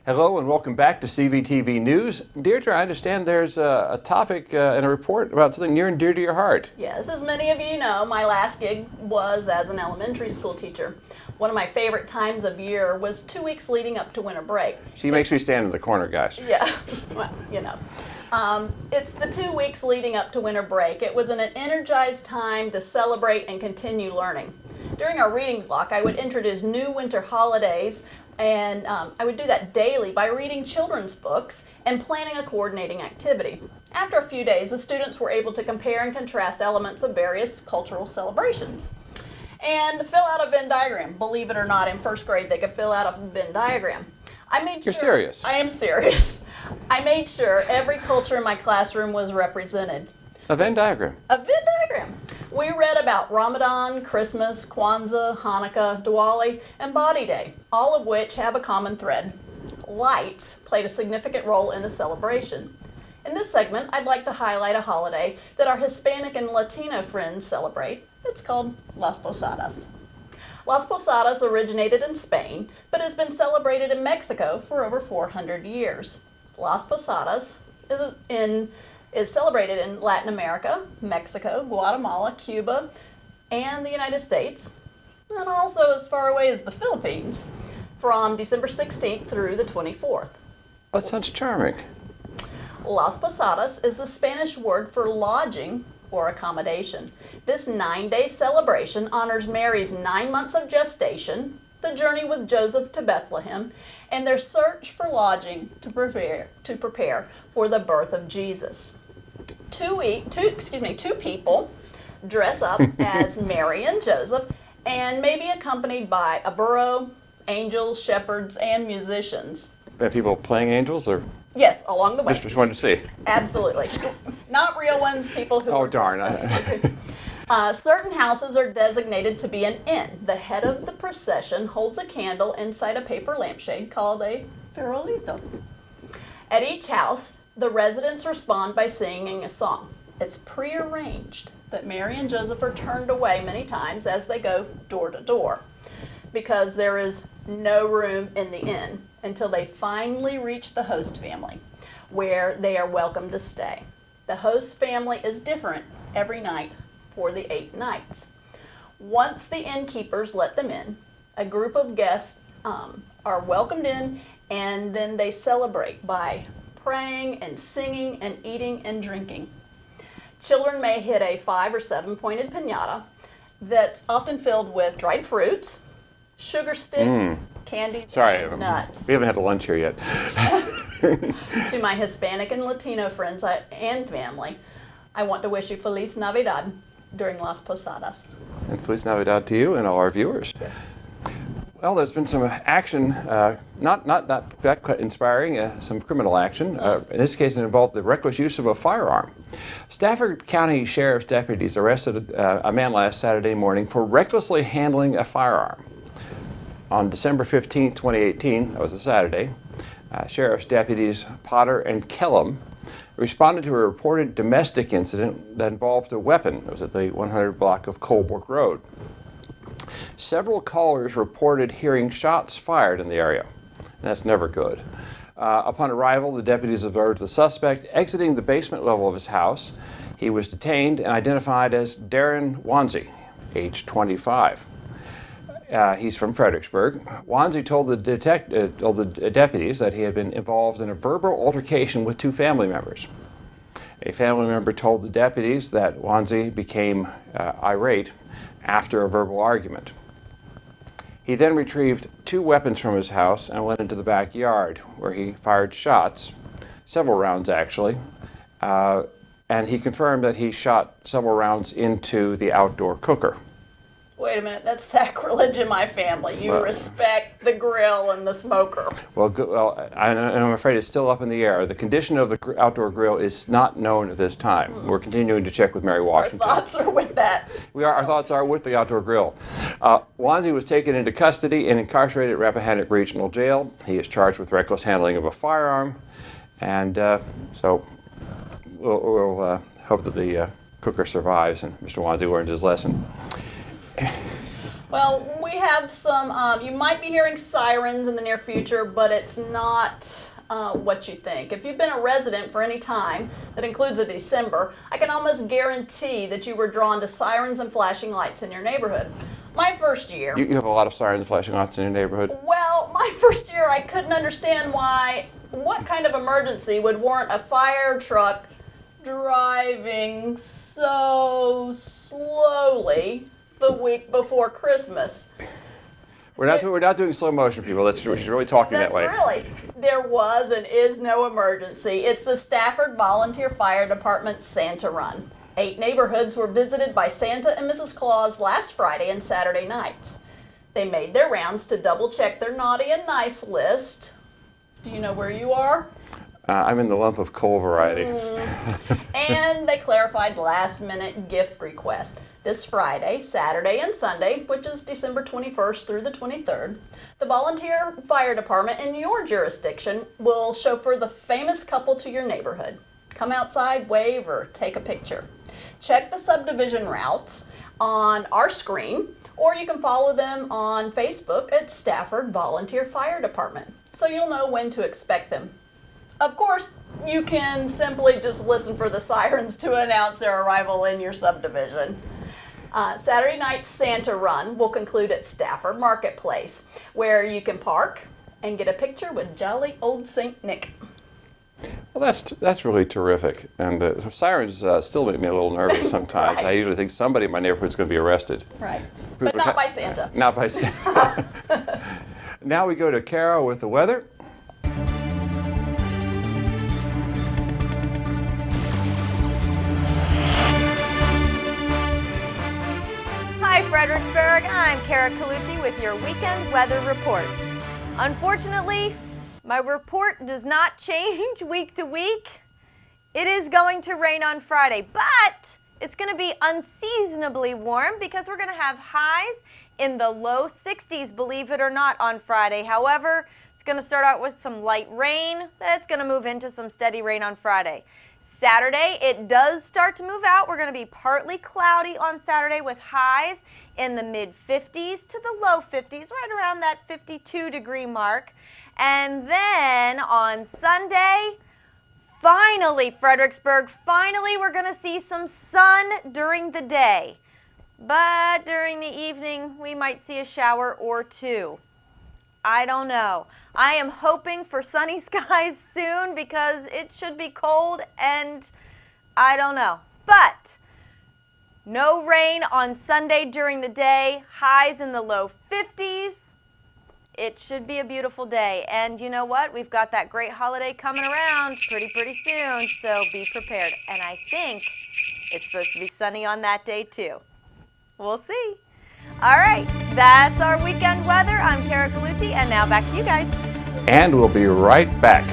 Hello and welcome back to CVTV News. Deidre, I understand there's a topic and a report about something near and dear to your heart. Yes, as many of you know, my last gig was as an elementary school teacher. One of my favorite times of year was 2 weeks leading up to winter break. She makes me stand in the corner, guys. Yeah, well, you know. It's the 2 weeks leading up to winter break. It was an energized time to celebrate and continue learning. During our reading block, I would introduce new winter holidays, and I would do that daily by reading children's books and planning a coordinating activity. After a few days, the students were able to compare and contrast elements of various cultural celebrations and fill out a Venn diagram. Believe it or not, in first grade they could fill out a Venn diagram. You're serious? I am serious. I made sure every culture in my classroom was represented. A Venn diagram? A Venn diagram. We read about Ramadan, Christmas, Kwanzaa, Hanukkah, Diwali, and Body Day, all of which have a common thread. Lights played a significant role in the celebration. In this segment, I'd like to highlight a holiday that our Hispanic and Latino friends celebrate. It's called Las Posadas. Las Posadas originated in Spain, but has been celebrated in Mexico for over 400 years. Las Posadas is celebrated in Latin America, Mexico, Guatemala, Cuba, and the United States, and also as far away as the Philippines, from December 16th through the 24th. That sounds charming. Las Posadas is the Spanish word for lodging or accommodation. This 9-day celebration honors Mary's 9 months of gestation, the journey with Joseph to Bethlehem, and their search for lodging to prepare for the birth of Jesus. Two people dress up as Mary and Joseph and may be accompanied by a burro, angels, shepherds, and musicians. People playing angels or? Yes, along the way. Just wanted to see. Absolutely. Not real ones, people who... Oh, darn. Certain houses are designated to be an inn. The head of the procession holds a candle inside a paper lampshade called a farolito. At each house, the residents respond by singing a song. It's prearranged that Mary and Joseph are turned away many times as they go door to door because there is no room in the inn until they finally reach the host family, where they are welcome to stay. The host family is different every night for the 8 nights. Once the innkeepers let them in, a group of guests are welcomed in, and then they celebrate by praying and singing and eating and drinking. Children may hit a 5 or 7 pointed piñata that's often filled with dried fruits, sugar sticks, candy, and nuts. We haven't had a lunch here yet. To my Hispanic and Latino friends and family, I want to wish you Feliz Navidad during Las Posadas. And Feliz Navidad to you and all our viewers. Yes. Well, there's been some action, not that quite inspiring, some criminal action. In this case, it involved the reckless use of a firearm. Stafford County Sheriff's deputies arrested a man last Saturday morning for recklessly handling a firearm. On December 15, 2018, that was a Saturday, Sheriff's deputies Potter and Kellum responded to a reported domestic incident that involved a weapon. It was at the 100 block of Colebrook Road. Several callers reported hearing shots fired in the area. And that's never good. Upon arrival, the deputies observed the suspect exiting the basement level of his house. He was detained and identified as Darren Wanzi, age 25. He's from Fredericksburg. Wanzi told the deputies that he had been involved in a verbal altercation with 2 family members. A family member told the deputies that Wanzi became irate after a verbal argument. He then retrieved 2 weapons from his house and went into the backyard, where he fired shots, several rounds actually, and he confirmed that he shot several rounds into the outdoor cooker. Wait a minute, that's sacrilege in my family. You respect the grill and the smoker. Well, I'm afraid it's still up in the air. The condition of the outdoor grill is not known at this time. We're continuing to check with Mary Washington. Our thoughts are with that. Our thoughts are with the outdoor grill. Wanzi was taken into custody and incarcerated at Rappahannock Regional Jail. He is charged with reckless handling of a firearm, and so we'll hope that the cooker survives and Mr. Wanzi learns his lesson. Well, we have some, you might be hearing sirens in the near future, but it's not what you think. If you've been a resident for any time, that includes a December, I can almost guarantee that you were drawn to sirens and flashing lights in your neighborhood. My first year... You have a lot of sirens and flashing lights in your neighborhood? Well, my first year I couldn't understand what kind of emergency would warrant a fire truck driving so slowly the week before Christmas. We're not doing slow motion, people. She's really talking that way. Really. There was and is no emergency. It's the Stafford Volunteer Fire Department Santa Run. 8 neighborhoods were visited by Santa and Mrs. Claus last Friday and Saturday nights. They made their rounds to double check their naughty and nice list. Do you know where you are? I'm in the lump of coal variety. And they clarified last-minute gift requests. This Friday, Saturday, and Sunday, which is December 21st through the 23rd, the volunteer fire department in your jurisdiction will chauffeur the famous couple to your neighborhood. Come outside, wave, or take a picture. Check the subdivision routes on our screen, or you can follow them on Facebook at Stafford Volunteer Fire Department, so you'll know when to expect them. Of course, you can simply just listen for the sirens to announce their arrival in your subdivision. Saturday night's Santa Run will conclude at Stafford Marketplace, where you can park and get a picture with jolly old St. Nick. Well, that's really terrific. And sirens still make me a little nervous sometimes. Right. I usually think somebody in my neighborhood is going to be arrested. Right, but not by Santa. Not by Santa. Now we go to Kara with the weather. Hi Fredericksburg, I'm Kara Colucci with your weekend weather report. Unfortunately, my report does not change week to week. It is going to rain on Friday, but it's going to be unseasonably warm because we're going to have highs in the low 60s, believe it or not, on Friday. However, it's going to start out with some light rain. That's going to move into some steady rain on Friday. Saturday, it does start to move out. We're going to be partly cloudy on Saturday with highs in the mid-50s to the low 50s, right around that 52-degree mark. And then on Sunday, finally, Fredericksburg, finally we're going to see some sun during the day. But during the evening, we might see a shower or two. I don't know. I am hoping for sunny skies soon because it should be cold and I don't know. But no rain on Sunday during the day, highs in the low 50s. It should be a beautiful day. And you know what? We've got that great holiday coming around pretty soon, so be prepared. And I think it's supposed to be sunny on that day too. We'll see. All right, that's our weekend weather. I'm Kara Colucci, and now back to you guys. And we'll be right back.